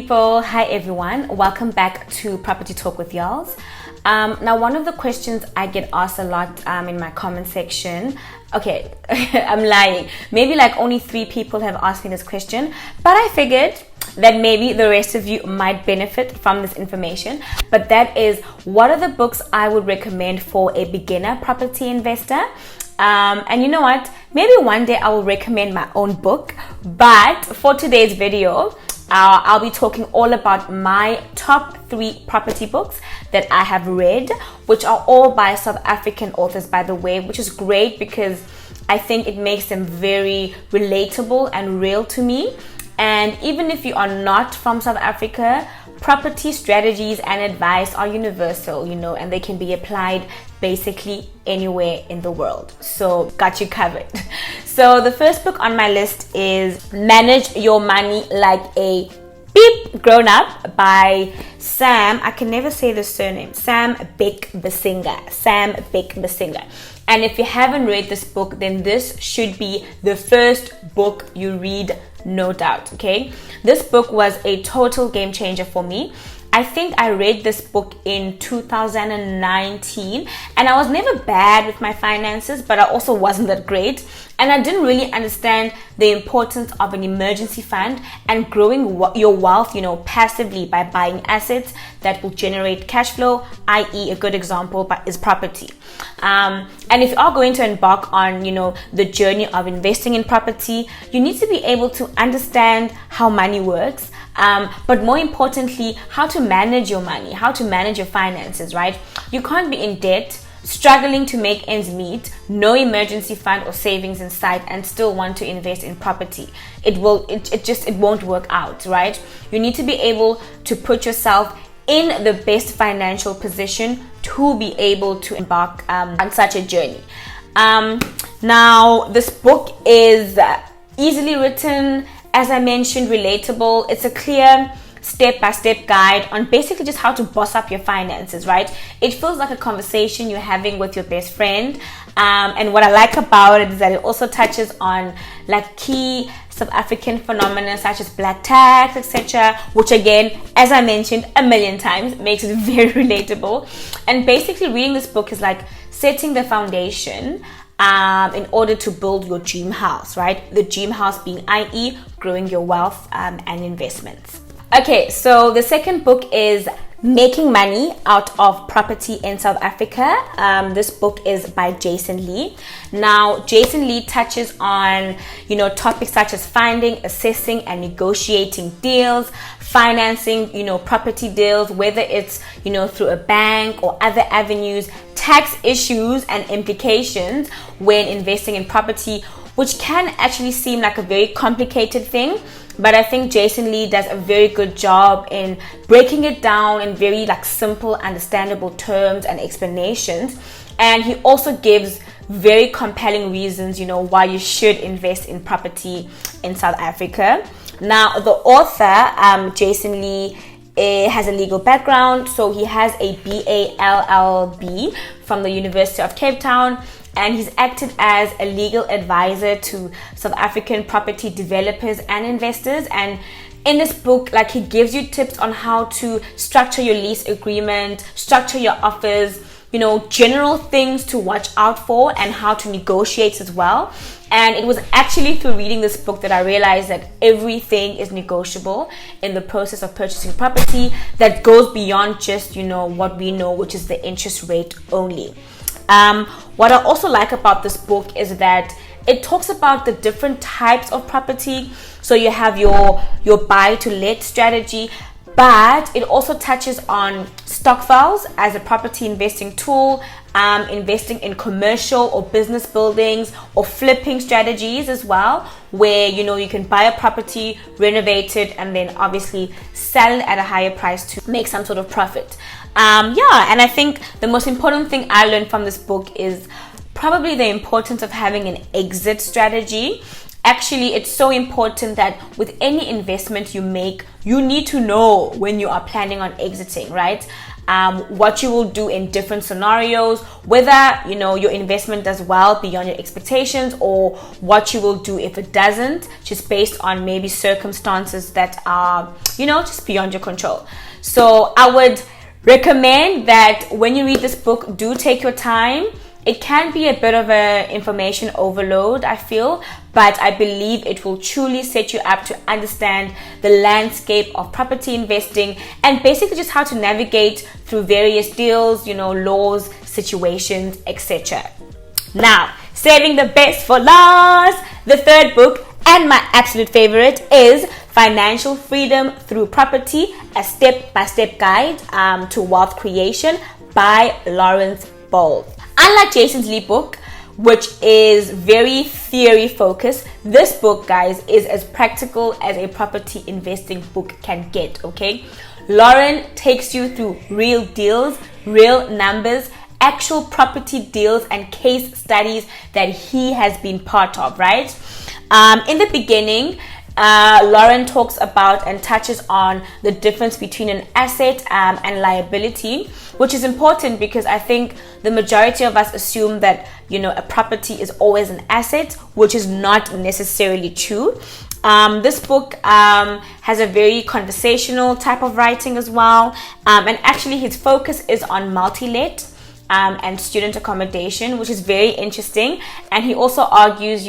people. Hi everyone. Welcome back to Property Talk with Y'alls. Now, one of the questions I get asked a lot in my comment section, okay, I'm lying. Maybe like only 3 people have asked me this question, but I figured that maybe the rest of you might benefit from this information. But that is, what are the books I would recommend for a beginner property investor? And you know what? Maybe one day I will recommend my own book. But for today's video, I'll be talking all about my top 3 property books that I have read, which are all by South African authors, by the way, which is great because I think it makes them very relatable and real to me. And even if you are not from South Africa, property strategies and advice are universal, and they can be applied basically anywhere in the world. So got you covered. So the first book on my list is Manage Your Money Like a Beep Grown Up by Sam. I can never say the surname. Sam Bick-Basinger. And if you haven't read this book, then this should be the first book you read, no doubt, okay? This book was a total game changer for me. I think I read this book in 2019, and I was never bad with my finances, but I also wasn't that great. And I didn't really understand the importance of an emergency fund and growing your wealth, passively by buying assets that will generate cash flow, i.e. a good example is property. And if you are going to embark on, the journey of investing in property, you need to be able to understand how money works, but more importantly, how to manage your money, how to manage your finances, right? You can't be in debt, struggling to make ends meet, no emergency fund or savings in sight, and still want to invest in property. It won't work out, right? You need to be able to put yourself in the best financial position to be able to embark on such a journey. Now, this book is easily written, as I mentioned, relatable. It's a clear step-by-step guide on basically just how to boss up your finances, right? It feels like a conversation you're having with your best friend. And what I like about it is that it also touches on like key South African phenomena such as black tax, etc., which again, as I mentioned a million times, makes it very relatable. And basically reading this book is like setting the foundation in order to build your dream house, right? The dream house being, i.e., growing your wealth and investments. Okay, so the second book is Making Money Out of Property in South Africa. This book is by Jason Lee. Now, Jason Lee touches on, topics such as finding, assessing, and negotiating deals, financing, property deals, whether it's, through a bank or other avenues, tax issues and implications when investing in property, which can actually seem like a very complicated thing. But I think Jason Lee does a very good job in breaking it down in very simple, understandable terms and explanations. And he also gives very compelling reasons, why you should invest in property in South Africa. Now, the author, Jason Lee, has a legal background. So he has a BA-LLB from the University of Cape Town. And he's acted as a legal advisor to South African property developers and investors. And in this book, he gives you tips on how to structure your lease agreement, structure your offers, general things to watch out for, and how to negotiate as well. And it was actually through reading this book that I realized that everything is negotiable in the process of purchasing property that goes beyond just, what we know, which is the interest rate only. What I also like about this book is that it talks about the different types of property. So you have your buy to let strategy, but it also touches on stokvels as a property investing tool, investing in commercial or business buildings, or flipping strategies as well, where you can buy a property, renovate it, and then obviously sell it at a higher price to make some sort of profit. And I think the most important thing I learned from this book is probably the importance of having an exit strategy. Actually, it's so important that with any investment you make, you need to know when you are planning on exiting, right? what you will do in different scenarios, whether your investment does well beyond your expectations, or what you will do if it doesn't, just based on maybe circumstances that are just beyond your control. So I would recommend that when you read this book, do take your time. It can be a bit of an information overload, I feel, but I believe it will truly set you up to understand the landscape of property investing and basically just how to navigate through various deals, laws, situations, etc. Now, saving the best for last, the third book and my absolute favorite is Financial Freedom Through Property, a step-by-step guide to wealth creation by Lawrence Bowles. Unlike Jason's Lee book, which is very theory focused, this book, guys, is as practical as a property investing book can get, okay? Lauren takes you through real deals, real numbers, actual property deals and case studies that he has been part of, right? In the beginning, Lauren talks about and touches on the difference between an asset and liability, which is important because I think the majority of us assume that a property is always an asset, which is not necessarily true. This book has a very conversational type of writing as well, and actually his focus is on multi-let and student accommodation, which is very interesting. And he also argues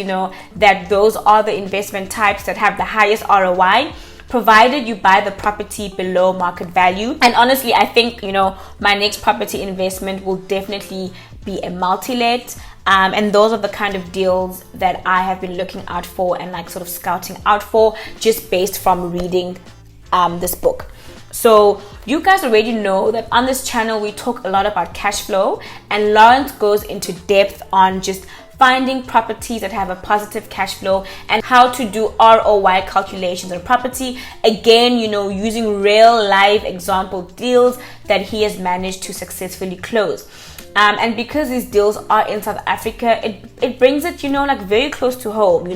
that those are the investment types that have the highest ROI, provided you buy the property below market value. And honestly, I think my next property investment will definitely be a multi-let, and those are the kind of deals that I have been looking out for and sort of scouting out for, just based from reading this book. So you guys already know that on this channel we talk a lot about cash flow, and Lawrence goes into depth on just finding properties that have a positive cash flow and how to do ROI calculations on property, again using real live example deals that he has managed to successfully close. And because these deals are in South Africa, it brings it very close to home,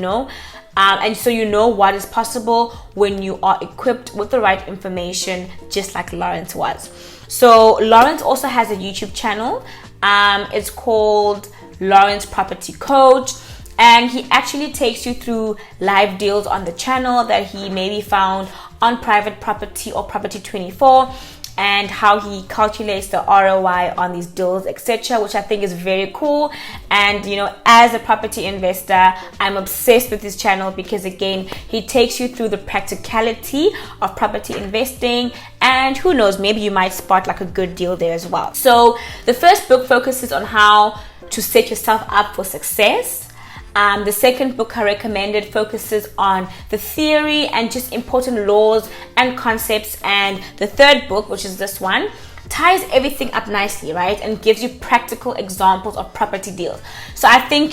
and so what is possible when you are equipped with the right information, just like Lawrence was. So Lawrence also has a YouTube channel. It's called Lawrence Property Coach, and he actually takes you through live deals on the channel that he maybe found on Private Property or Property 24, and how he calculates the ROI on these deals, etc., which I think is very cool. And as a property investor, I'm obsessed with this channel because again, he takes you through the practicality of property investing, and who knows, maybe you might spot a good deal there as well. So the first book focuses on how to set yourself up for success. The second book I recommended focuses on the theory and just important laws and concepts. And the third book, which is this one, ties everything up nicely, right? And gives you practical examples of property deals. So I think,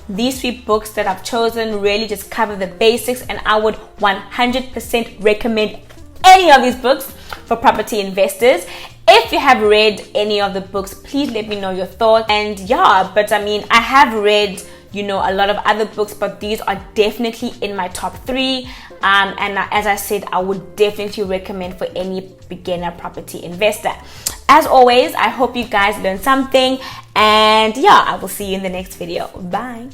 these three books that I've chosen really just cover the basics, and I would 100% recommend any of these books for property investors. If you have read any of the books, please let me know your thoughts. And but I have read a lot of other books, but these are definitely in my top 3. And as I said, I would definitely recommend for any beginner property investor. As always, I hope you guys learned something, and I will see you in the next video. Bye.